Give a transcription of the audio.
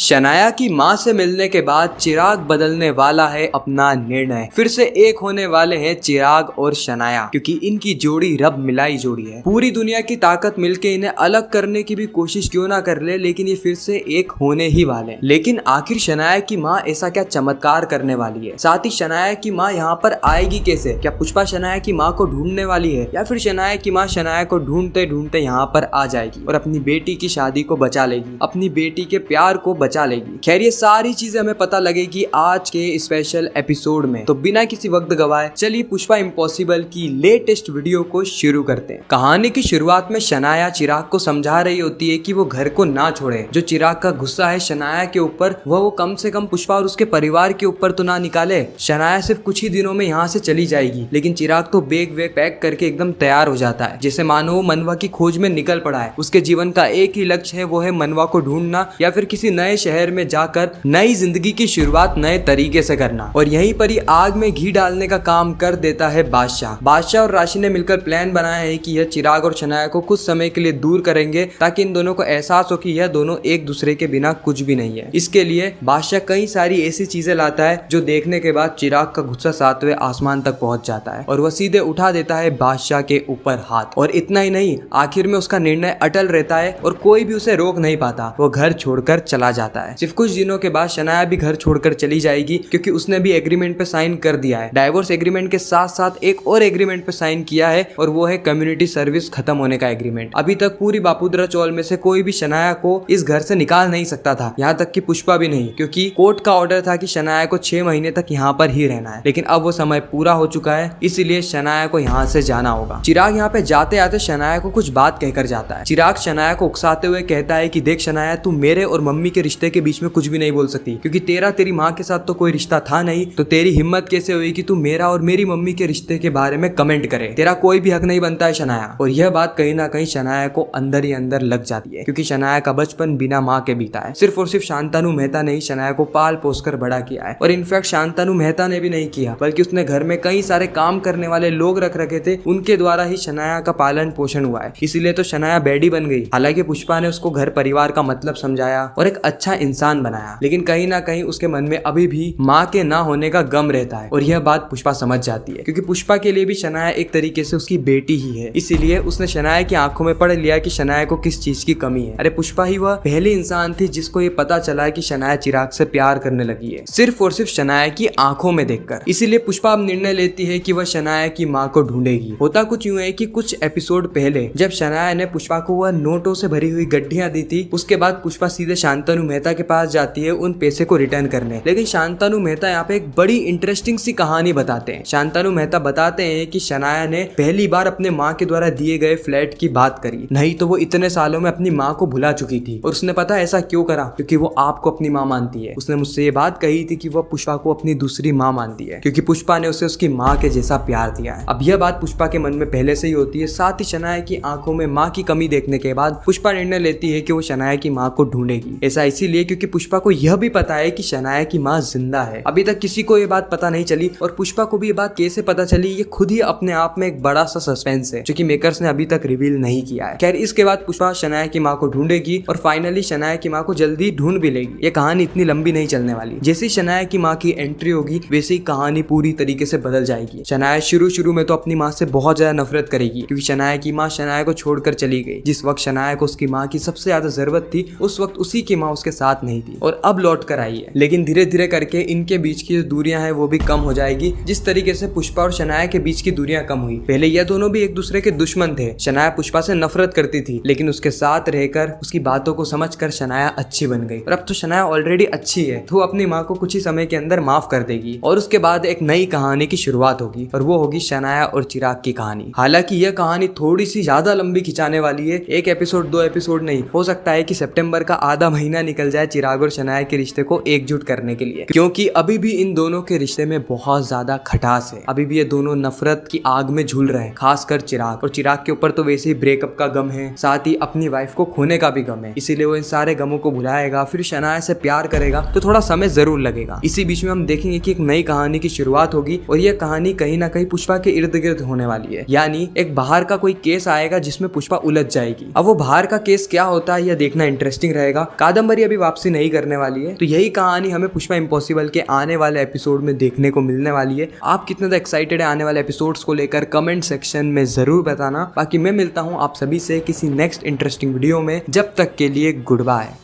शनाया की मां से मिलने के बाद चिराग बदलने वाला है अपना निर्णय। फिर से एक होने वाले हैं चिराग और शनाया, क्योंकि इनकी जोड़ी रब मिलाई जोड़ी है। पूरी दुनिया की ताकत मिलके इन्हें अलग करने की भी कोशिश क्यों ना कर ले, लेकिन ये फिर से एक होने ही वाले हैं। लेकिन आखिर शनाया की माँ ऐसा क्या चमत्कार करने वाली है? साथ ही शनाया की माँ यहाँ पर आएगी कैसे? क्या पुष्पा शनाया की माँ को ढूंढने वाली है, या फिर शनाया की माँ शनाया को ढूंढते ढूंढते यहाँ पर आ जाएगी और अपनी बेटी की शादी को बचा लेगी, अपनी बेटी के प्यार को बचा लेगी? खैर, ये सारी चीजें हमें पता लगेगी आज के स्पेशल एपिसोड में। तो बिना किसी वक्त गवाए चलिए पुष्पा इम्पॉसिबल की लेटेस्ट वीडियो को शुरू करते हैं। कहानी की शुरुआत में शनाया चिराग को समझा रही होती है कि वो घर को ना छोड़े। जो चिराग का गुस्सा है शनाया के ऊपर, वो कम से कम पुष्पा और उसके परिवार के ऊपर तो ना निकाले। शनाया सिर्फ कुछ ही दिनों में यहाँ से चली जाएगी, लेकिन चिराग तो बैग वेग पैक करके एकदम तैयार हो जाता है, जैसे मानो वो मनवा की खोज में निकल पड़ा है। उसके जीवन का एक ही लक्ष्य है, वो है मनवा को ढूंढना या फिर किसी नए शहर में जाकर नई जिंदगी की शुरुआत नए तरीके से करना। और यहीं पर ही आग में घी डालने का काम कर देता है बादशाह और राशि ने मिलकर प्लान बनाया है कि यह चिराग और शनाया को कुछ समय के लिए दूर करेंगे, ताकि इन दोनों को एहसास हो कि यह दोनों एक दूसरे के बिना कुछ भी नहीं है। इसके लिए बादशाह कई सारी ऐसी चीजें लाता है जो देखने के बाद चिराग का गुस्सा 7वें आसमान तक पहुंच जाता है और वह सीधे उठा देता है बादशाह के ऊपर हाथ। और इतना ही नहीं, आखिर में उसका निर्णय अटल रहता है और कोई भी उसे रोक नहीं पाता। वो घर छोड़कर चला जाता है। सिर्फ कुछ दिनों के बाद शनाया भी घर छोड़कर चली जाएगी, क्योंकि उसने भी एग्रीमेंट पे साइन कर दिया है। डाइवोर्स एग्रीमेंट के साथ साथ एक और एग्रीमेंट पे साइन किया है, और वो है कम्युनिटी सर्विस खत्म होने का एग्रीमेंट। अभी तक पूरी बापुद्रा चौल में से कोई भी शनाया को इस घर से निकाल नहीं सकता था, यहाँ तक कि पुष्पा भी नहीं, क्योंकि कोर्ट का ऑर्डर था कि शनाया को 6 महीने तक यहाँ पर ही रहना है। लेकिन अब वो समय पूरा हो चुका है, इसीलिए शनाया को यहाँ से जाना होगा। चिराग यहाँ पे जाते आते शनाया को कुछ बात कहकर जाता है। चिराग शनाया को उकसाते हुए कहता है कि देख शनाया, तू मेरे और मम्मी के रिश्ते के बीच में कुछ भी नहीं बोल सकती, क्योंकि तेरी माँ के साथ तो कोई रिश्ता था नहीं, तो तेरी हिम्मत कैसे हुई कि तू मेरा और मेरी मम्मी के रिश्ते के बारे में कमेंट करे? तेरा कोई भी हक नहीं बनता है शनाया। और यह बात कहीं ना कहीं शनाया को अंदर ही अंदर लग जाती है, क्योंकि शनाया का बचपन बिना माँ के बीता है। सिर्फ और सिर्फ शांतनु मेहता ने ही शनाया को पाल पोस कर बड़ा किया है। और इनफैक्ट शांतनु मेहता ने भी नहीं किया, बल्कि उसने घर में कई सारे काम करने वाले लोग रख रखे थे, उनके द्वारा ही शनाया का पालन पोषण हुआ है। इसीलिए तो शनाया बेडी बन गई। हालांकि पुष्पा ने उसको घर परिवार का मतलब समझाया और एक अच्छा इंसान बनाया, लेकिन कहीं ना कहीं उसके मन में अभी भी माँ के ना होने का गम रहता है। और यह बात पुष्पा समझ जाती है, क्योंकि पुष्पा के लिए भी शनाया एक तरीके से उसकी बेटी ही है। इसीलिए उसने शनाया की आंखों में पढ़ लिया कि शनाया को किस चीज की कमी है। अरे पुष्पा ही वह पहली इंसान थी जिसको ये पता चला कि शनाया चिराग से प्यार करने लगी है, सिर्फ और सिर्फ शनाया की आंखों में देखकर। इसीलिए पुष्पा अब निर्णय लेती है कि वह शनाया की माँ को ढूंढेगी। होता कुछ यूं है कि कुछ एपिसोड पहले जब शनाया ने पुष्पा को वह नोटों से भरी हुई गड्ढियां दी थी, उसके बाद पुष्पा सीधे शांतनु मेहता के पास जाती है उन पैसे को रिटर्न करने। लेकिन शांतनु मेहता यहाँ पे एक बड़ी इंटरेस्टिंग सी कहानी बताते हैं। शांतनु मेहता बताते हैं कि शनाया ने पहली बार अपने माँ के द्वारा दिए गए फ्लैट की बात करी, नहीं तो वो इतने सालों में अपनी माँ को भुला चुकी थी। और उसने पता ऐसा क्यों करा? क्योंकि वो आपको अपनी माँ मानती है। उसने मुझसे ये बात कही थी कि वो पुष्पा को अपनी दूसरी माँ मानती है, क्योंकि पुष्पा ने उसे उसकी माँ के जैसा प्यार दिया है। अब यह बात पुष्पा के मन में पहले से ही होती है। साथ ही शनाया की आंखों में माँ की कमी देखने के बाद पुष्पा निर्णय लेती है कि वो शनाया की माँ को ढूंढेगी। ऐसा इसीलिए क्योंकि पुष्पा को यह भी पता है कि शनाया की माँ जिंदा है। अभी तक किसी को ये बात पता नहीं चली, और पुष्पा को भी ये बात कैसे पता चली, ये खुद ही अपने आप में एक बड़ा सा सस्पेंस है, जो कि मेकर्स ने अभी तक रिवील नहीं किया है। खैर, इसके बाद पुष्पा शनाया की माँ को ढूंढेगी और फाइनली शनाया की माँ को जल्दी ढूंढ भी लेगी। ये कहानी इतनी लंबी नहीं चलने वाली। जैसे शनाया की माँ की एंट्री होगी, वैसे ही कहानी पूरी तरीके से बदल जाएगी। शनाया शुरू में तो अपनी माँ से बहुत ज्यादा नफरत करेगी, क्योंकि शनाया की माँ शनाया को छोड़कर चली गई। जिस वक्त शनाया को उसकी माँ की सबसे ज्यादा जरूरत थी, उस वक्त उसी की माँ उसके साथ नहीं थी, और अब लौट कर आई है। लेकिन धीरे धीरे करके इनके बीच की जो दूरियां हैं वो भी कम हो जाएगी, जिस तरीके से पुष्पा और शनाया के बीच की दूरियां कम हुई। पहले ये दोनों भी एक दूसरे के दुश्मन थे। शनाया पुष्पा से नफरत करती थी, लेकिन उसके साथ रहकर उसकी बातों को समझकर शनाया अच्छी बन गई। और अब तो शनाया ऑलरेडी अच्छी है, तो अपनी माँ को कुछ ही समय के अंदर माफ कर देगी, और उसके बाद एक नई कहानी की शुरुआत होगी, और वो होगी शनाया और चिराग की कहानी। हालांकि यह कहानी थोड़ी सी ज्यादा लंबी खिंचाने वाली है। 1 एपिसोड 2 एपिसोड नहीं, हो सकता है कि सितंबर का आधा महीना निकल जाए चिराग और शनाया के रिश्ते को एकजुट करने के लिए, क्योंकि अभी भी इन दोनों के रिश्ते में बहुत ज्यादा खटास है। अभी भी ये दोनों नफरत की आग में झूल रहे हैं, खासकर चिराग। और चिराग के ऊपर तो वैसे ही ब्रेकअप का गम है, साथ ही अपनी वाइफ को खोने का भी गम है। इसीलिए वो इन सारे गमों को भुलाएगा, फिर शनाया से प्यार करेगा, तो थोड़ा समय जरूर लगेगा। इसी बीच में हम देखेंगे कि एक नई कहानी की शुरुआत होगी, और यह कहानी कहीं ना कहीं पुष्पा के इर्द गिर्द होने वाली है। यानी एक बाहर का कोई केस आएगा जिसमें पुष्पा उलझ जाएगी। अब वो बाहर का केस क्या होता है यह देखना इंटरेस्टिंग रहेगा। कादम्बरी अभी कभी वापसी नहीं करने वाली है। तो यही कहानी हमें पुष्पा इम्पॉसिबल के आने वाले एपिसोड में देखने को मिलने वाली है। आप कितने ज़्यादा एक्साइटेड है आने वाले एपिसोड्स को लेकर कमेंट सेक्शन में जरूर बताना। बाकी मैं मिलता हूँ आप सभी से किसी नेक्स्ट इंटरेस्टिंग वीडियो में। जब तक के लिए गुड बाय।